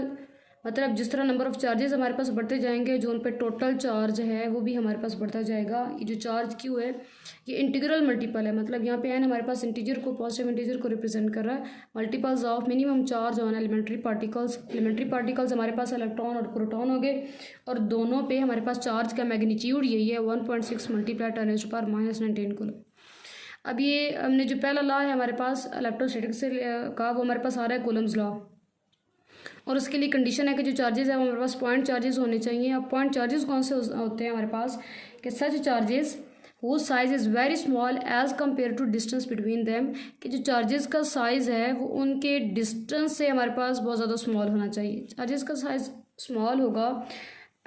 Multiple, मतलब जिस तरह नंबर ऑफ़ चार्जेस हमारे पास बढ़ते जाएंगे जो उन पे टोटल चार्ज है वो भी हमारे पास बढ़ता जाएगा। ये जो चार्ज क्यू है ये इंटीग्रल मल्टीपल है, मतलब यहाँ पे एन हमारे पास इंटीजर को, पॉजिटिव इंटीजर को रिप्रेजेंट कर रहा है। Multiples of minimum charge on elementary particles. Elementary particles हमारे पास इलेक्ट्रॉन और प्रोटॉन हो गए, और दोनों पे हमारे पास चार्ज का मैग्नीट्यूड यही है 1.6 मल्टीप्लाई 10⁻⁻⁹ कूलम। अब ये हमने जो पहला लॉ है हमारे पास इलेक्ट्रोस्टैटिक्स से का, वो हमारे पास आ रहा है कूलम्स लॉ, और उसके लिए कंडीशन है कि जो चार्जेस है वो हमारे पास पॉइंट चार्जेस होने चाहिए। अब पॉइंट चार्जेस कौन से होते हैं हमारे पास, कि सच चार्जेस वो size is very small as compare to distance between them, कि जो चार्जेस का साइज़ है वो उनके डिस्टेंस से हमारे पास बहुत ज़्यादा स्मॉल होना चाहिए। चार्जेस का साइज़ स्मॉल होगा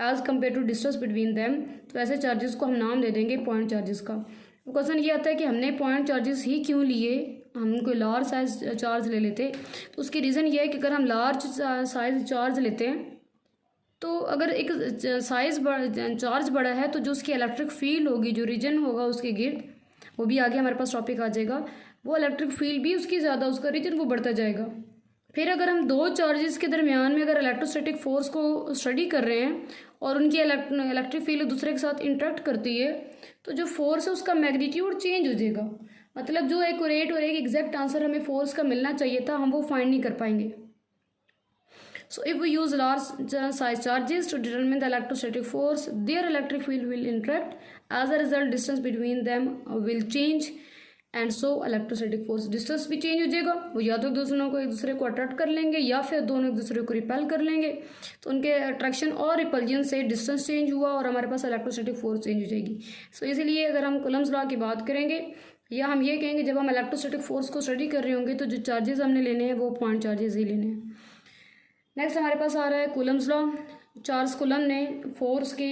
as compare to distance between them, तो ऐसे चार्जेस को हम नाम दे देंगे पॉइंट चार्जेस का। तो क्वेश्चन ये आता है कि हमने पॉइंट चार्जेस ही क्यों लिए, हम कोई लार्ज साइज चार्ज ले लेते। तो उसकी रीज़न ये है कि अगर हम लार्ज साइज चार्ज लेते हैं तो अगर एक साइज़ चार्ज बड़ा है तो जो उसकी इलेक्ट्रिक फील्ड होगी, जो रीजन होगा उसके गिर्द, वो भी आगे हमारे पास टॉपिक आ जाएगा, वो इलेक्ट्रिक फील्ड भी उसकी ज़्यादा, उसका रीजन वो बढ़ता जाएगा। फिर अगर हम दो चार्जेस के दरमियान में अगर इलेक्ट्रोस्टैटिक फोर्स को स्टडी कर रहे हैं और उनकी इलेक्ट्रिक फील्ड दूसरे के साथ इंटरेक्ट करती है, तो जो फोर्स है उसका मैग्नीट्यूड चेंज हो जाएगा। मतलब जो एक्यूरेट और एक एग्जैक्ट आंसर हमें फोर्स का मिलना चाहिए था, हम वो फाइंड नहीं कर पाएंगे। So if we use large size charges to determine the electrostatic force, their electric field will interact. As a result, distance between them will change, and so electrostatic force distance भी change हो जाएगा। वो या तो एक दूसरे को attract कर लेंगे या फिर दोनों एक दूसरे को रिपेल कर लेंगे। तो उनके अट्रैक्शन और रिपल्जन से डिस्टेंस चेंज हुआ और हमारे पास इलेक्ट्रोस्टैटिक फोर्स चेंज हो जाएगी। सो इसीलिए अगर हम कूलम्स लॉ की बात करेंगे, या हम ये कहेंगे जब हम इलेक्ट्रोस्टैटिक फोर्स को स्टडी कर रहे होंगे तो जो चार्जेस हमने लेने हैं वो पॉइंट चार्जेस ही लेने हैं। नेक्स्ट हमारे पास आ रहा है कूलम्स लॉ। चार्ल्स कूलम ने फोर्स के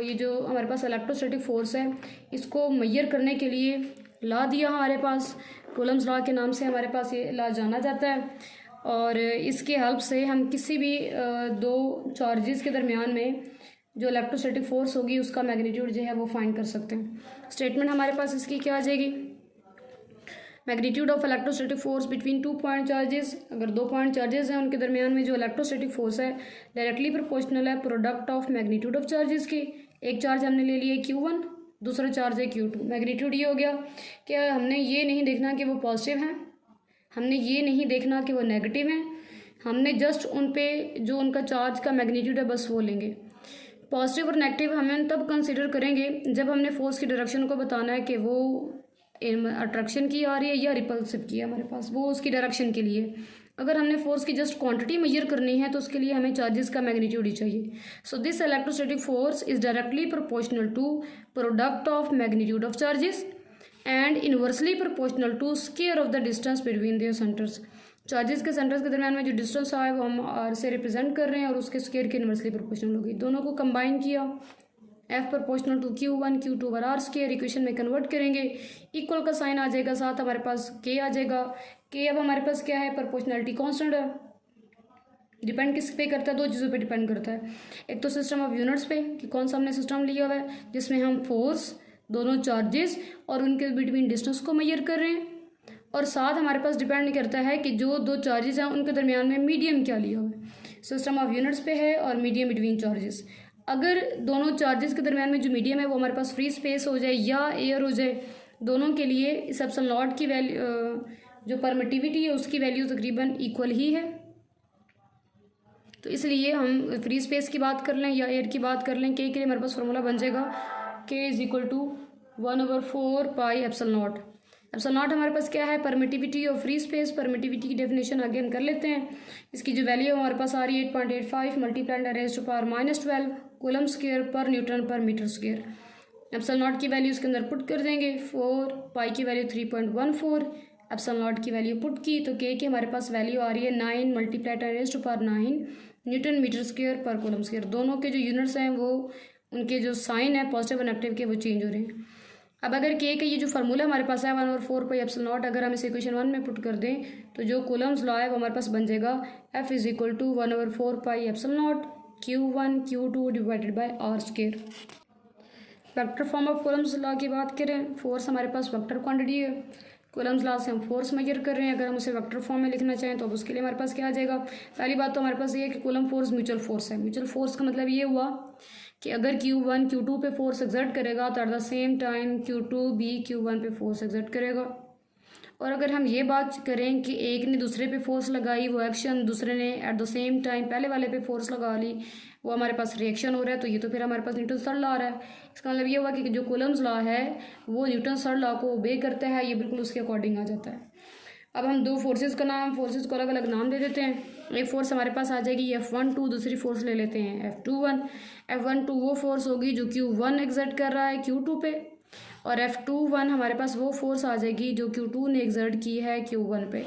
ये जो हमारे पास इलेक्ट्रोस्टैटिक फोर्स है इसको मेजर करने के लिए लॉ दिया हमारे पास। कूलम्स लॉ के नाम से हमारे पास ये लॉ जाना जाता है, और इसके हेल्प से हम किसी भी दो चार्जेस के दरमियान में जो इलेक्ट्रोस्टैटिक फोर्स होगी उसका मैग्नीट्यूड जो है वो फाइंड कर सकते हैं। स्टेटमेंट हमारे पास इसकी क्या आ जाएगी, magnitude of electrostatic force between 2 point charges. अगर 2 पॉइंट चार्जेस हैं उनके दरमियान में जो इलेक्ट्रोस्टैटिक फोर्स है डायरेक्टली प्रोपोर्शनल है product of magnitude of charges की। एक चार्ज हमने ले लिया Q1, दूसरा चार्ज है Q2। मैग्नीट्यूड ये हो गया कि हमने ये नहीं देखना कि वो पॉजिटिव हैं, हमने ये नहीं देखना कि वो नेगेटिव हैं, हमने जस्ट उन पे जो उनका चार्ज का मैग्नीट्यूड है बस वो लेंगे। पॉजिटिव और नेगेटिव हमें तब कंसिडर करेंगे जब हमने फोर्स की डायरेक्शन को बताना है कि वो अट्रैक्शन की आ रही है या रिपल्सिव की है हमारे पास, वो उसकी डायरेक्शन के लिए। अगर हमने फोर्स की जस्ट क्वांटिटी मेजर करनी है तो उसके लिए हमें चार्जेस का मैग्नीट्यूड ही चाहिए। So this electrostatic force is directly proportional to product of magnitude of charges and inversely proportional to square of the distance between their centres. Charges के सेंटर्स के दरमियान में जो डिस्टेंस है वो हम आर से रिप्रेजेंट कर रहे हैं और उसके स्क्वायर के इनवर्सली प्रोपोर्शनल होगी। दोनों को कंबाइन किया, F proportional to Q1 Q2 over R square, equation में कन्वर्ट करेंगे, इक्वल का साइन आ जाएगा, साथ हमारे पास के आ जाएगा। के अब हमारे पास क्या है, प्रोपोर्शनलिटी कांस्टेंट है। डिपेंड किस पे करता है, दो चीज़ों पे डिपेंड करता है। एक तो सिस्टम ऑफ यूनिट्स पे कि कौन सा हमने सिस्टम लिया हुआ है जिसमें हम फोर्स, दोनों चार्जेस और उनके बिटवीन डिस्टेंस को मेजर कर रहे हैं, और साथ हमारे पास डिपेंड करता है कि जो दो चार्जेस हैं उनके दरमियान में मीडियम क्या लिया हुआ है। सिस्टम ऑफ यूनिट्स पे है और मीडियम बिटवीन चार्जेस। अगर दोनों चार्जेस के दरमियान में जो मीडियम है वो हमारे पास फ्री स्पेस हो जाए या एयर हो जाए, दोनों के लिए इस एप्सिलॉन नॉट की वैल्यू, जो परमिटिविटी है उसकी वैल्यू तकरीबन इक्वल ही है। तो इसलिए हम फ्री स्पेस की बात कर लें या एयर की बात कर लें, के लिए हमारे पास फार्मूला बन जाएगा K is equal to 1/4 pi epsilon naught. Epsilon naught हमारे पास क्या है, परमिटिविटी और फ्री स्पेस। परमिटिविटी की डेफिनेशन आगे हम कर लेते हैं। इसकी जो वैल्यू हमारे पास आ रही है 8.85 multiplied raise to power -12 coulomb square पर न्यूटन पर मीटर स्क्वायर। एप्सिलॉन नॉट की वैल्यू इसके अंदर पुट कर देंगे, 4 पाई की वैल्यू 3.14, एप्सिलॉन नॉट की वैल्यू पुट की तो के की हमारे पास वैल्यू आ रही है 9 multiplied raise to power 9 newton metre square पर कूलम स्क्वायर। दोनों के जो यूनिट्स हैं वो, उनके जो साइन है पॉजिटिव और नेगेटिव के, वो चेंज हो रहे हैं। अब अगर के का ये जो फार्मूला हमारे पास है 1/4 पाई एप्सिलॉन नॉट, अगर हम इस इक्वेशन 1 में पुट कर दें तो जो कूलम्स लॉ है वो हमारे पास बन जाएगा F is equal to 1/4 pi epsilon naught Q1 Q2 divided by R square. Vector form of Coulomb's law की बात करें, फोर्स हमारे पास वेक्टर क्वांटिटी है। कूलम्स लॉ से हम फोर्स मेजर कर रहे हैं। अगर हम उसे वेक्टर फॉर्म में लिखना चाहें तो अब उसके लिए हमारे पास क्या आ जाएगा। पहली बात तो हमारे पास ये है कि कूलम फोर्स म्यूचुअल फोर्स है। म्यूचुअल फोर्स का मतलब ये हुआ कि अगर Q1 Q2 पे फोर्स एक्सर्ट करेगा तो at the same time Q2 भी Q1 पे फोर्स एक्सर्ट करेगा। और अगर हम ये बात करें कि एक ने दूसरे पे फोर्स लगाई, वो एक्शन, दूसरे ने एट द सेम टाइम पहले वाले पे फोर्स लगा ली, वो हमारे पास रिएक्शन हो रहा है, तो ये तो फिर हमारे पास न्यूटन थर्ड लॉ आ रहा है। इसका मतलब ये हुआ कि जो कूलम्स लॉ है वो न्यूटन थर्ड लॉ को ओबे करता है, ये बिल्कुल उसके अकॉर्डिंग आ जाता है। अब हम दो फोर्सेस को अलग अलग नाम दे देते हैं। एक फोर्स हमारे पास आ जाएगी F12, दूसरी फोर्स ले लेते हैं F21। F12 वो फोर्स होगी जो Q1 एक्सर्ट कर रहा है Q2 पे, और F21 हमारे पास वो फोर्स आ जाएगी जो Q2 ने एक्सर्ट की है Q1 पे।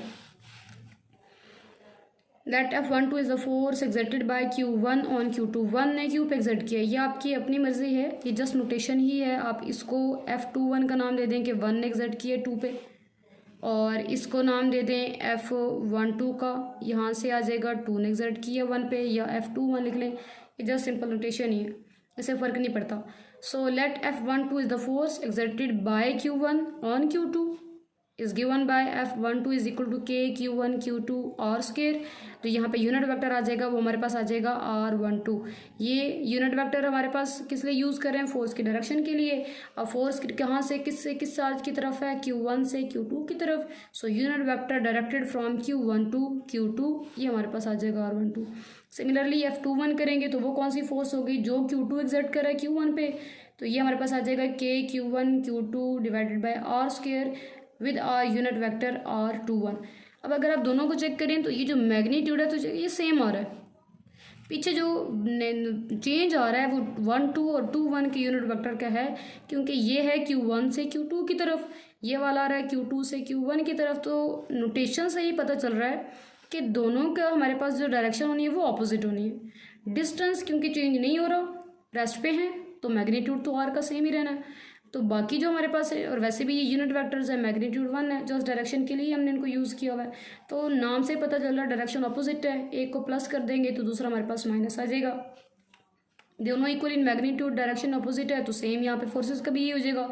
That F12 is the force exerted by Q1 on Q2। 1 ने Q पे एक्सर्ट किया, ये आपकी अपनी मर्जी है, ये जस्ट नोटेशन ही है। आप इसको F21 का नाम दे दें कि 1 ने एक्सर्ट किया 2 पे, और इसको नाम दे दें F12 का, यहाँ से आ जाएगा 2 ने एक्सर्ट किया 1 पे, या F21 लिख लें। ये जस्ट सिंपल नोटेशन ही है, इससे फ़र्क नहीं पड़ता। So let F12 is the force exerted by Q1 on Q2 is given by F12 is equal to K Q1 Q2 R square. तो यहाँ पे यूनिट वेक्टर आ जाएगा, वो हमारे पास आ जाएगा R12। ये यूनिट वेक्टर हमारे पास किस लिए यूज़ कर रहे हैं, फोर्स की डायरेक्शन के लिए। अब फोर्स कहाँ से किस चार्ज की तरफ है, Q1 से Q2 की तरफ। So unit vector directed from Q1 to Q2, ये हमारे पास आ जाएगा R12। सिमिलरली F21 करेंगे तो वो कौन सी फोर्स होगी, जो Q2 एक्सर्ट कर रहा है Q1 पे, तो ये हमारे पास आ जाएगा K Q1 Q2 divided by R square with R unit vector R21। अब अगर आप दोनों को चेक करें तो ये जो मैग्नीट्यूड है तो ये सेम आ रहा है। पीछे जो चेंज आ रहा है वो 1 2 और 2 1 के यूनिट वेक्टर का है, क्योंकि ये है Q1 से Q2 की तरफ, ये वाला आ रहा है Q2 से Q1 की तरफ। तो नोटेशन से ही पता चल रहा है कि दोनों का हमारे पास जो डायरेक्शन होनी है वो ऑपोजिट होनी है। डिस्टेंस क्योंकि चेंज नहीं हो रहा, रेस्ट पे है, तो मैग्नीट्यूड तो आर का सेम ही रहना है। तो बाकी जो हमारे पास है, और वैसे भी ये यूनिट वेक्टर्स है, मैग्नीट्यूड 1 है, जस्ट डायरेक्शन के लिए हमने इनको यूज़ किया हुआ है। तो नाम से पता चल रहा है डायरेक्शन ऑपोजिट है, एक को प्लस कर देंगे तो दूसरा हमारे पास माइनस आ जाएगा। दोनों equal in magnitude, direction opposite है, तो सेम यहाँ पे फोर्सेस का भी ये हो जाएगा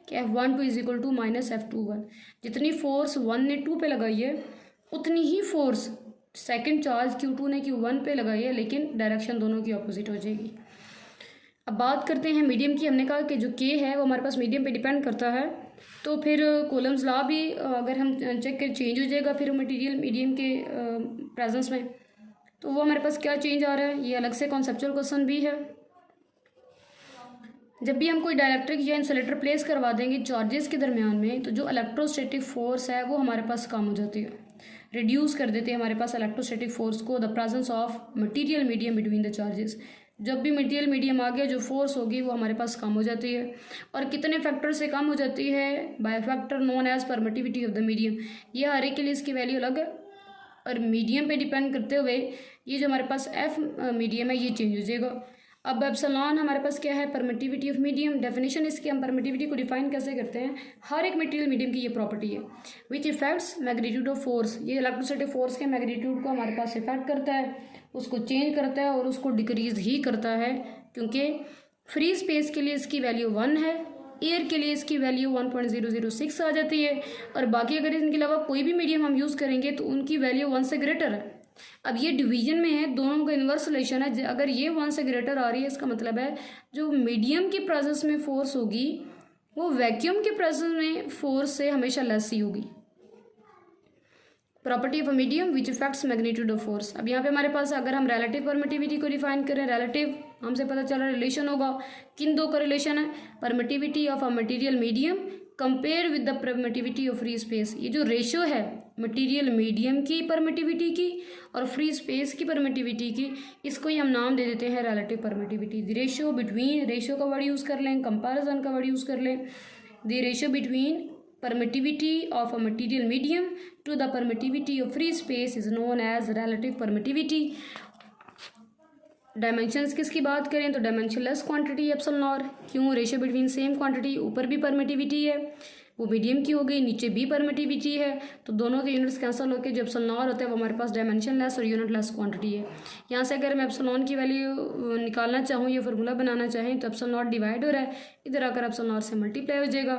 कि F12 is equal to minus F21। जितनी फोर्स 1 ने 2 पे लगाई है उतनी ही फोर्स सेकेंड चार्ज Q2 ने Q1 पे लगाई है, लेकिन डायरेक्शन दोनों की ऑपोजिट हो जाएगी। अब बात करते हैं मीडियम की। हमने कहा कि जो K है वो हमारे पास मीडियम पे डिपेंड करता है, तो फिर कूलम्स लॉ भी अगर हम चेक करें चेंज हो जाएगा फिर मटेरियल मीडियम के प्रेजेंस में। तो वो हमारे पास क्या चेंज आ रहा है, ये अलग से कॉन्सेप्चुअल क्वेश्चन भी है। जब भी हम कोई डाइलेक्ट्रिक या इंसुलेटर प्लेस करवा देंगे चार्जेस के दरमियान में, तो जो इलेक्ट्रोस्टैटिक फोर्स है वो हमारे पास कम हो जाती है, रिड्यूस कर देते हैं हमारे पास इलेक्ट्रोस्टैटिक फोर्स को, the presence of material medium between the charges. जब भी मटेरियल मीडियम आ गया जो फोर्स होगी वो हमारे पास कम हो जाती है। और कितने फैक्टर से कम हो जाती है, by factor known as permittivity of the medium. ये हर एक के लिए इसकी वैल्यू अलग है। और मीडियम पे डिपेंड करते हुए ये जो हमारे पास एफ मीडियम है ये चेंज हो जाएगा। अब एप्सिलॉन हमारे पास क्या है, परमिटिविटी ऑफ मीडियम। डेफिनेशन इसकी हम परमिटिविटी को डिफाइन कैसे करते हैं, हर एक मटेरियल मीडियम की ये प्रॉपर्टी है विच इफेक्ट्स मैग्नीट्यूड ऑफ फोर्स, ये इलेक्ट्रोस्टैटिक फोर्स के मैग्नीट्यूड को हमारे पास इफेक्ट करता है, उसको चेंज करता है और उसको डिक्रीज ही करता है, क्योंकि फ्री स्पेस के लिए इसकी वैल्यू 1 है, एयर के लिए इसकी वैल्यू 1.006 आ जाती है, और बाकी अगर इनके अलावा कोई भी मीडियम हम यूज़ करेंगे तो उनकी वैल्यू 1 से ग्रेटर है। अब ये डिवीजन में है, दोनों का इन्वर्स रिलेशन है, अगर ये 1 से ग्रेटर आ रही है इसका मतलब है जो मीडियम की प्रेजेंस में फोर्स होगी वो वैक्यूम के प्रेजेंस में फोर्स से हमेशा लेस ही होगी। Property of a medium which effects magnitude of force. अब यहाँ पे हमारे पास अगर हम रिलेटिव परमिटिविटी को डिफाइन करें, रिलेटिव हमसे पता चला रिलेशन होगा, किन दो का रिलेशन है, permittivity of a material medium compare with the permittivity of free space. ये जो रेशो है मटेरियल मीडियम की परमिटिविटी की और फ्री स्पेस की परमिटिविटी की, इसको ही हम नाम दे देते हैं relative permittivity. The ratio between, ratio का वर्ड यूज़ कर लें, कंपैरिजन का वर्ड यूज़ कर लें, the ratio between permittivity of a material medium to the permittivity of free space is known as relative permittivity। Dimensions किसकी बात करें तो डायमेंशनलेस क्वांटिटी एप्सिलॉन नॉट, क्यों, रेशियो बिटवीन सेम क्वांटिटी, ऊपर भी परमिटिविटी है वो मीडियम की हो गई, नीचे भी परमिटिविटी है, तो दोनों के यूनिट्स कैंसिल होकर जो एप्सिलॉन नॉट होता है वो हमारे पास डायमेंशनलेस और यूनिटलेस क्वांटिटी है। यहाँ से अगर मैं एप्सिलॉन की वैल्यू निकालना चाहूँ या फार्मूला बनाना चाहें तो एप्सिलॉन नॉट डिवाइड हो रहा है, इधर आकर एप्सिलॉन नॉट से मल्टीप्लाई हो जाएगा।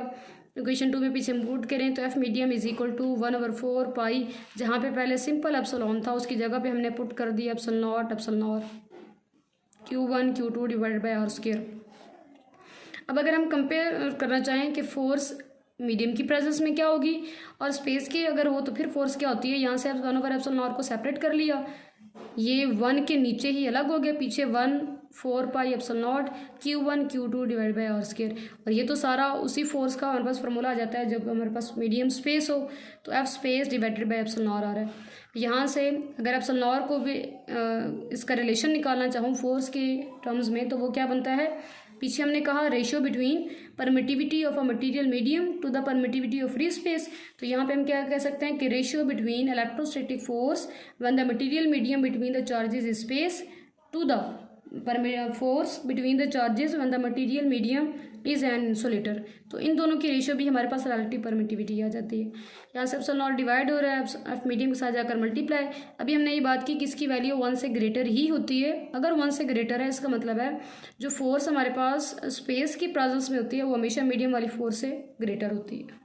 इक्वेशन 2 में पीछे पुट करें तो F medium is equal to 1/4 pi, जहाँ पे पहले सिंपल एप्सिलॉन था उसकी जगह पे हमने पुट कर दिया epsilon naught Q1 Q2 divided by R square. अब अगर हम कंपेयर करना चाहें कि फोर्स मीडियम की प्रेजेंस में क्या होगी और स्पेस की अगर हो तो फिर फोर्स क्या होती है, यहाँ से 1/एप्सिलॉन नॉट को सेपरेट कर लिया, ये 1 के नीचे ही अलग हो गया, पीछे 1/4 pi epsilon naught Q1 Q2 divide by R square, और ये तो सारा उसी फोर्स का हमारे पास फार्मूला आ जाता है जब हमारे पास मीडियम स्पेस हो, तो F space divided by epsilon naught आ रहा है। यहाँ से अगर एप्सिलॉन नॉट को भी इसका रिलेशन निकालना चाहूँ फोर्स के टर्म्स में तो वो क्या बनता है, पीछे हमने कहा ratio between permittivity of a material medium to the permittivity of free space, तो यहाँ पे हम क्या कह सकते हैं कि ratio between electrostatic force when the material medium between the charges space to the force between the charges when the material medium is an insulator, तो इन दोनों की रेशियो भी हमारे पास रिलेटिव परमिटिविटी आ जाती है। यहाँ से एप्सिलॉन नॉट डिवाइड हो रहा है एफ मीडियम के साथ जाकर मल्टीप्लाई। अभी हमने ये बात की कि इसकी वैल्यू 1 से ग्रेटर ही होती है, अगर 1 से ग्रेटर है इसका मतलब है जो फोर्स हमारे पास स्पेस की प्रेजेंस में होती है वो हमेशा मीडियम वाली फोर्स से ग्रेटर होती है।